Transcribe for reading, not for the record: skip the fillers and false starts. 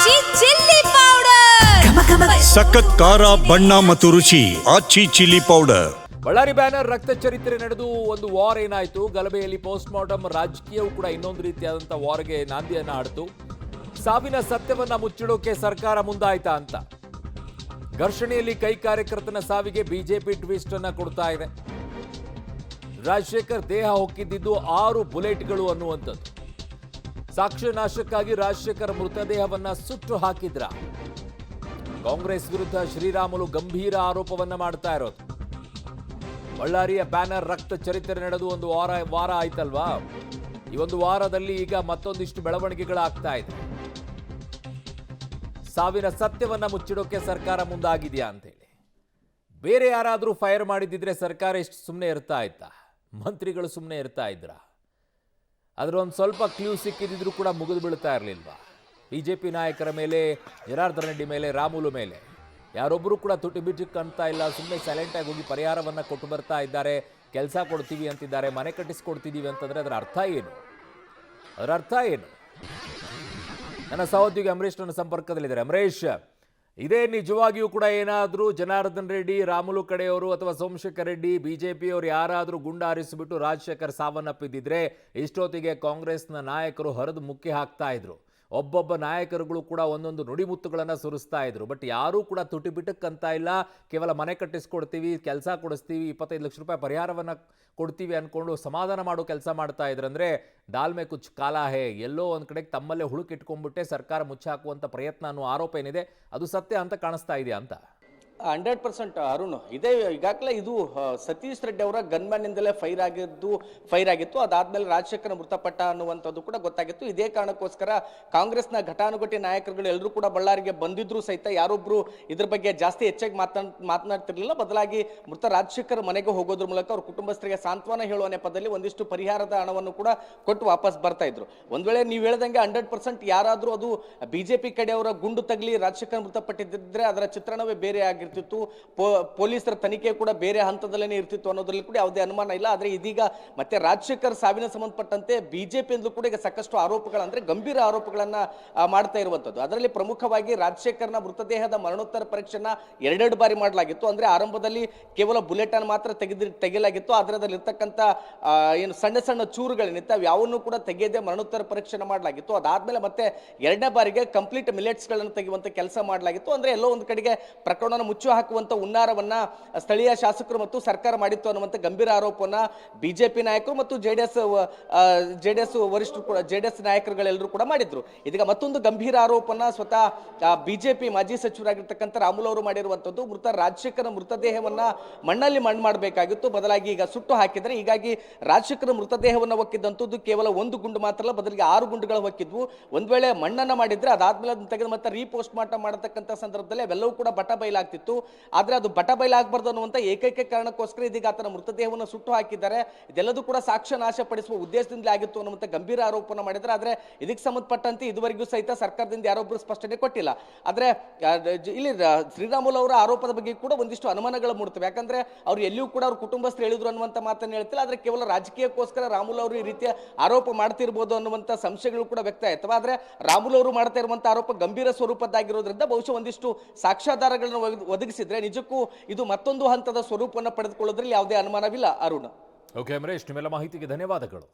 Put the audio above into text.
ಆಚಿ chilli powder ಸಖತ್ ಖಾರ ಬಣ್ಣ ಮತ್ತು ರುಚಿ ಆಚಿ ಚಿಲ್ಲಿ ಪೌಡರ್. ಬಳ್ಳಾರಿ ಬ್ಯಾನರ್ ರಕ್ತ ಚರಿತ್ರೆ ನಡೆದು ಒಂದು ವಾರ್ ಏನಾಯಿತು. ಗಲಭೆಯಲ್ಲಿ ಪೋಸ್ಟ್ ಮಾರ್ಟಮ್ ರಾಜಕೀಯವು ಕೂಡ ಇನ್ನೊಂದು ರೀತಿಯಾದಂಥ ವಾರ್ಗೆ ನಾಂದಿಯನ್ನ ಹಾಡಿತು. ಸಾವಿನ ಸತ್ಯವನ್ನ ಮುಚ್ಚಿಡೋಕೆ ಸರ್ಕಾರ ಮುಂದಾಯ್ತಾ ಅಂತ. ಘರ್ಷಣೆಯಲ್ಲಿ ಕೈ ಕಾರ್ಯಕರ್ತನ ಸಾವಿಗೆ ಬಿಜೆಪಿ ಟ್ವಿಸ್ಟ್ ಅನ್ನ ಕೊಡ್ತಾ ಇದೆ. ರಾಜಶೇಖರ್ ದೇಹ ಹೊಕ್ಕಿದ್ದು 6 ಬುಲೆಟ್ಗಳು ಅನ್ನುವಂಥದ್ದು. ಸಾಕ್ಷ್ಯ ನಾಶಕ್ಕಾಗಿ ರಾಜಶೇಖರ್ ಮೃತದೇಹವನ್ನ ಸುಟ್ಟು ಹಾಕಿದ್ರ. ಕಾಂಗ್ರೆಸ್ ವಿರುದ್ಧ ಶ್ರೀರಾಮುಲು ಗಂಭೀರ ಆರೋಪವನ್ನ ಮಾಡ್ತಾ ಇರೋದು. ಬಳ್ಳಾರಿಯ ಬ್ಯಾನರ್ ರಕ್ತ ಚರಿತ್ರೆ ನಡೆದು ಒಂದು ವಾರ ಆಯ್ತಲ್ವಾ. ಈ ಒಂದು ವಾರದಲ್ಲಿ ಈಗ ಮತ್ತೊಂದಿಷ್ಟು ಬೆಳವಣಿಗೆಗಳಾಗ್ತಾ ಇದೆ. ಸಾವಿನ ಸತ್ಯವನ್ನ ಮುಚ್ಚಿಡೋಕೆ ಸರ್ಕಾರ ಮುಂದಾಗಿದೆಯಾ ಅಂತೇಳಿ. ಬೇರೆ ಯಾರಾದರೂ ಫೈರ್ ಮಾಡಿದ್ದಿದ್ರೆ ಸರ್ಕಾರ ಎಷ್ಟು ಸುಮ್ಮನೆ ಇರ್ತಾ ಇತ್ತಾ? ಮಂತ್ರಿಗಳು ಸುಮ್ಮನೆ ಇರ್ತಾ ಇದ್ರ? ಅದ್ರ ಒಂದು ಸ್ವಲ್ಪ ಕ್ಲೂ ಸಿಕ್ಕಿದ್ರು ಕೂಡ ಮುಗಿದು ಬೀಳ್ತಾ ಇರಲಿಲ್ವಾ? ಬಿಜೆಪಿ ನಾಯಕರ ಮೇಲೆ, ಜನಾರ್ದನ ರೆಡ್ಡಿ ಮೇಲೆ, ರಾಮುಲು ಮೇಲೆ ಯಾರೊಬ್ಬರು ಕೂಡ ತುಟಿ ಬಿಟ್ಟು ಕಾಣ್ತಾ ಇಲ್ಲ. ಸುಮ್ಮನೆ ಸೈಲೆಂಟಾಗಿ ಹೋಗಿ ಪರಿಹಾರವನ್ನು ಕೊಟ್ಟು ಬರ್ತಾ ಇದ್ದಾರೆ. ಕೆಲಸ ಕೊಡ್ತೀವಿ ಅಂತಿದ್ದಾರೆ, ಮನೆ ಕಟ್ಟಿಸ್ಕೊಡ್ತಿದ್ದೀವಿ ಅಂತಂದರೆ ಅದರ ಅರ್ಥ ಏನು? ಅದರ ಅರ್ಥ ಏನು? ನನ್ನ ಸಹೋದ್ಯೋಗಿ ಅಂಬರೀಶ್ ನನ್ನ ಸಂಪರ್ಕದಲ್ಲಿದ್ದಾರೆ. ಅಂಬರೀಶ್, ಇದೇ ನಿಜವಾಗಿಯೂ ಕೂಡ ಏನಾದರೂ ಜನಾರ್ದನ್ ರೆಡ್ಡಿ, ರಾಮುಲು ಕಡೆಯವರು ಅಥವಾ ಸೋಮಶೇಖರ್ ರೆಡ್ಡಿ, ಬಿಜೆಪಿಯವರು ಯಾರಾದರೂ ಗುಂಡು ಹಾರಿಸಿಬಿಟ್ಟು ರಾಜಶೇಖರ್ ಸಾವನ್ನಪ್ಪಿದ್ದಿದ್ರೆ ಇಷ್ಟೊತ್ತಿಗೆ ಕಾಂಗ್ರೆಸ್ನ ನಾಯಕರು ಹರಿದು ಮುಕ್ಕಿ ಹಾಕ್ತಾ ಇದ್ರು. ಒಬ್ಬೊಬ್ಬ ನಾಯಕರುಗಳು ಕೂಡ ಒಂದೊಂದು ನುಡಿಮುತ್ತುಗಳನ್ನು ಸುರಿಸ್ತಾ ಇದ್ರು. ಬಟ್ ಯಾರೂ ಕೂಡ ತುಟಿ ಬಿಟ್ಟಕ್ಕಂತ ಇಲ್ಲ. ಕೇವಲ ಮನೆ ಕಟ್ಟಿಸ್ಕೊಡ್ತೀವಿ, ಕೆಲಸ ಕೊಡಿಸ್ತೀವಿ, 25 ಲಕ್ಷ ರೂಪಾಯಿ ಪರಿಹಾರವನ್ನು ಕೊಡ್ತೀವಿ ಅಂದ್ಕೊಂಡು ಸಮಾಧಾನ ಮಾಡೋ ಕೆಲಸ ಮಾಡ್ತಾ ಇದ್ರು. ಅಂದರೆ ದಾಲ್ಮೆ ಕುಚ್ ಕಾಲ ಹೇ, ಎಲ್ಲೋ ಒಂದು ಕಡೆಗೆ ತಮ್ಮಲ್ಲೇ ಹುಳುಕಿಟ್ಕೊಂಡ್ಬಿಟ್ಟೆ ಸರ್ಕಾರ ಮುಚ್ಚಾಕುವಂಥ ಪ್ರಯತ್ನ ಅನ್ನೋ ಆರೋಪ ಏನಿದೆ ಅದು ಸತ್ಯ ಅಂತ ಕಾಣಿಸ್ತಾ ಇದೆಯಾ ಅಂತ? 100% ಅರುಣ್, ಇದೇ ಈಗಾಗಲೇ ಇದು ಸತೀಶ್ ರೆಡ್ಡಿ ಅವರ ಗನ್ಮ್ಯಾನ್ನಿಂದಲೇ ಫೈರ್ ಆಗಿತ್ತು. ಅದಾದ್ಮೇಲೆ ರಾಜಶೇಖರ್ ಮೃತಪಟ್ಟ ಅನ್ನುವಂಥದ್ದು ಕೂಡ ಗೊತ್ತಾಗಿತ್ತು. ಇದೇ ಕಾರಣಕ್ಕೋಸ್ಕರ ಕಾಂಗ್ರೆಸ್ನ ಘಟಾನುಘಟಿ ನಾಯಕರುಗಳು ಎಲ್ಲರೂ ಕೂಡ ಬಳ್ಳಾರಿಗೆ ಬಂದಿದ್ರು ಸಹಿತ ಯಾರೊಬ್ರು ಇದ್ರ ಬಗ್ಗೆ ಜಾಸ್ತಿ ಹೆಚ್ಚಾಗಿ ಮಾತನಾಡ್ತಿರ್ಲಿಲ್ಲ. ಬದಲಾಗಿ ಮೃತ ರಾಜಶೇಖರ್ ಮನೆಗೆ ಹೋಗೋದ್ರ ಮೂಲಕ ಅವ್ರ ಕುಟುಂಬಸ್ಥರಿಗೆ ಸಾಂತ್ವನ ಹೇಳುವ ನೆಪದಲ್ಲಿ ಒಂದಿಷ್ಟು ಪರಿಹಾರದ ಹಣವನ್ನು ಕೂಡ ಕೊಟ್ಟು ವಾಪಸ್ ಬರ್ತಾ ಇದ್ರು. ಒಂದ್ ವೇಳೆ ನೀವು ಹೇಳ್ದಂಗೆ 100% ಯಾರಾದ್ರೂ ಅದು ಬಿಜೆಪಿ ಕಡೆಯವರ ಗುಂಡು ತಗಲಿ ರಾಜಶೇಖರ್ ಮೃತಪಟ್ಟಿದ್ದರೆ ಅದರ ಚಿತ್ರಣವೇ ಬೇರೆ ಆಗಿರ್ತಿತ್ತು. ಪೊಲೀಸರ ತನಿಖೆ ಕೂಡ ಬೇರೆ ಹಂತದಲ್ಲೇ ಇರ್ತಿತ್ತು ಅನ್ನೋದ್ರಲ್ಲಿ ಕೂಡ ಯಾವುದೇ ಅನುಮಾನ ಇಲ್ಲ. ಆದ್ರೆ ಇದೀಗ ಮತ್ತೆ ರಾಜಶೇಖರ್ ಸಾವಿನ ಸಂಬಂಧಪಟ್ಟಂತೆ ಬಿಜೆಪಿಯಿಂದಲೂ ಕೂಡ ಈಗ ಸಾಕಷ್ಟು ಆರೋಪಗಳಂದ್ರೆ ಗಂಭೀರ ಆರೋಪಗಳನ್ನ ಮಾಡ್ತಾ ಇರುವಂತದ್ದು. ಅದರಲ್ಲಿ ಪ್ರಮುಖವಾಗಿ ರಾಜಶೇಖರ್ನ ಮೃತದೇಹದ ಮರಣೋತ್ತರ ಪರೀಕ್ಷೆನ 2 ಬಾರಿ ಮಾಡಲಾಗಿತ್ತು. ಅಂದ್ರೆ ಆರಂಭದಲ್ಲಿ ಕೇವಲ ಬುಲೆಟ್ ಅನ್ನು ಮಾತ್ರ ತೆಗೆಯಲಾಗಿತ್ತು. ಅದರಲ್ಲಿ ಇರ್ತಕ್ಕಂಥ ಏನು ಸಣ್ಣ ಸಣ್ಣ ಚೂರುಗಳೇನಿತ್ತು ಯಾವನ್ನೂ ಕೂಡ ತೆಗೆಯದೆ ಮರಣೋತ್ತರ ಪರೀಕ್ಷೆನ ಮಾಡಲಾಗಿತ್ತು. ಅದಾದ್ಮೇಲೆ ಮತ್ತೆ 2ನೇ ಬಾರಿಗೆ ಕಂಪ್ಲೀಟ್ ಮಿಲೆಟ್ಸ್ ಗಳನ್ನು ತೆಗೆಯುವಂತ ಕೆಲಸ ಮಾಡಲಾಗಿತ್ತು. ಅಂದ್ರೆ ಎಲ್ಲೋ ಒಂದು ಕಡೆಗೆ ಪ್ರಕರಣವನ್ನು ಮುಚ್ಚು ಹಾಕುವಂತ ಹುನ್ನಾರವನ್ನ ಸ್ಥಳೀಯ ಶಾಸಕರು ಮತ್ತು ಸರ್ಕಾರ ಮಾಡಿತ್ತು ಅನ್ನುವಂತ ಗಂಭೀರ ಆರೋಪವನ್ನ ಬಿಜೆಪಿ ನಾಯಕರು ಮತ್ತು ಜೆಡಿಎಸ್ ವರಿಷ್ಠರು ಕೂಡ ಜೆಡಿಎಸ್ ನಾಯಕರುಗಳೆಲ್ಲರೂ ಕೂಡ ಮಾಡಿದ್ರು. ಇದೀಗ ಮತ್ತೊಂದು ಗಂಭೀರ ಆರೋಪವನ್ನ ಸ್ವತಃ ಬಿಜೆಪಿ ಮಾಜಿ ಸಚಿವರಾಗಿರ್ತಕ್ಕಂಥ ರಾಮುಲು ಅವರು ಮಾಡಿರುವಂತದ್ದು. ಮೃತ ರಾಜಶೇಖರ ಮೃತದೇಹವನ್ನ ಮಣ್ಣಲ್ಲಿ ಮಣ್ಣು ಮಾಡಬೇಕಾಗಿತ್ತು, ಬದಲಾಗಿ ಈಗ ಸುಟ್ಟು ಹಾಕಿದರೆ. ಹೀಗಾಗಿ ರಾಜಶೇಖರ ಮೃತದೇಹವನ್ನು ಹೊಕ್ಕಿದ್ದಂಥದ್ದು ಕೇವಲ 1 ಗುಂಡು ಮಾತ್ರ ಅಲ್ಲ, ಬದಲಿಗೆ 6 ಗುಂಡುಗಳು ಹೊಕ್ಕಿದ್ವು. ಒಂದ್ ವೇಳೆ ಮಣ್ಣನ್ನ ಮಾಡಿದ್ರೆ ಅದಾದ್ಮೇಲೆ ಅದನ್ನ ತೆಗೆದು ಮತ್ತೆ ರೀಪೋಸ್ಟ್ ಮಾರ್ಟಮ್ ಮಾಡತಕ್ಕಂಥ ಸಂದರ್ಭದಲ್ಲಿ ಅವೆಲ್ಲವೂ ಕೂಡ ಬಟ ಬಯಲಾಗ್ತಿತ್ತು. ಆದ್ರೆ ಅದು ಬಟ ಬಯಲಾಗಬಾರ್ದು ಅನ್ನುವಂತ ಏಕೈಕ ಕಾರಣಕ್ಕೋಸ್ಕರ ಇದೀಗ ಆತನ ಮೃತದೇಹವನ್ನು ಸುಟ್ಟು ಹಾಕಿದ್ದಾರೆ. ಇದೆಲ್ಲದೂ ಕೂಡ ಸಾಕ್ಷ್ಯ ನಾಶ ಪಡಿಸುವ ಉದ್ದೇಶದಿಂದಲೇ ಆಗಿತ್ತು ಅನ್ನುವಂತ ಗಂಭೀರ ಆರೋಪವನ್ನು ಮಾಡಿದ್ರೆ. ಆದ್ರೆ ಇದಕ್ಕೆ ಸಂಬಂಧಪಟ್ಟಂತೆ ಇದುವರೆಗೂ ಸಹಿತ ಸರ್ಕಾರದಿಂದ ಯಾರೊಬ್ಬರು ಸ್ಪಷ್ಟನೆ ಕೊಟ್ಟಿಲ್ಲ. ಆದ್ರೆ ಇಲ್ಲಿ ಶ್ರೀರಾಮುಲು ಅವರ ಆರೋಪದ ಬಗ್ಗೆ ಕೂಡ ಒಂದಿಷ್ಟು ಅನುಮಾನಗಳು ಮೂಡ್ತವೆ. ಯಾಕಂದ್ರೆ ಅವ್ರು ಎಲ್ಲಿಯೂ ಕೂಡ ಅವ್ರ ಕುಟುಂಬಸ್ಥರು ಹೇಳಿದ್ರು ಅನ್ನುವಂತ ಮಾತನ್ನು ಹೇಳ್ತಿಲ್ಲ. ಆದ್ರೆ ಕೇವಲ ರಾಜಕೀಯಕ್ಕೋಸ್ಕರ ರಾಮುಲು ಅವರು ಈ ರೀತಿಯ ಆರೋಪ ಮಾಡ್ತಿರ್ಬೋದು ಅನ್ನುವಂತ ಸಂಶಯಗಳು ಕೂಡ ವ್ಯಕ್ತ ಆಯ್ತವೆ. ಆದ್ರೆ ರಾಮುಲು ಅವರು ಮಾಡ್ತಾ ಇರುವಂತ ಆರೋಪ ಗಂಭೀರ ಸ್ವರೂಪದ್ದಾಗಿರೋದ್ರಿಂದ ಬಹುಶಃ ಒಂದಿಷ್ಟು ಸಾಕ್ಷ್ಯಾಧಾರಗಳನ್ನು ಒದಗಿಸಿದ್ರೆ ನಿಜಕ್ಕೂ ಇದು ಮತ್ತೊಂದು ಹಂತದ ಸ್ವರೂಪವನ್ನು ಪಡೆದುಕೊಳ್ಳೋದ್ರಲ್ಲಿ ಯಾವುದೇ ಅನುಮಾನವಿಲ್ಲ. ಅರುಣ್, ಓಕೆ ಅಮರೇಶ್, ನಿಮ್ಮೆಲ್ಲ ಮಾಹಿತಿಗೆ ಧನ್ಯವಾದಗಳು.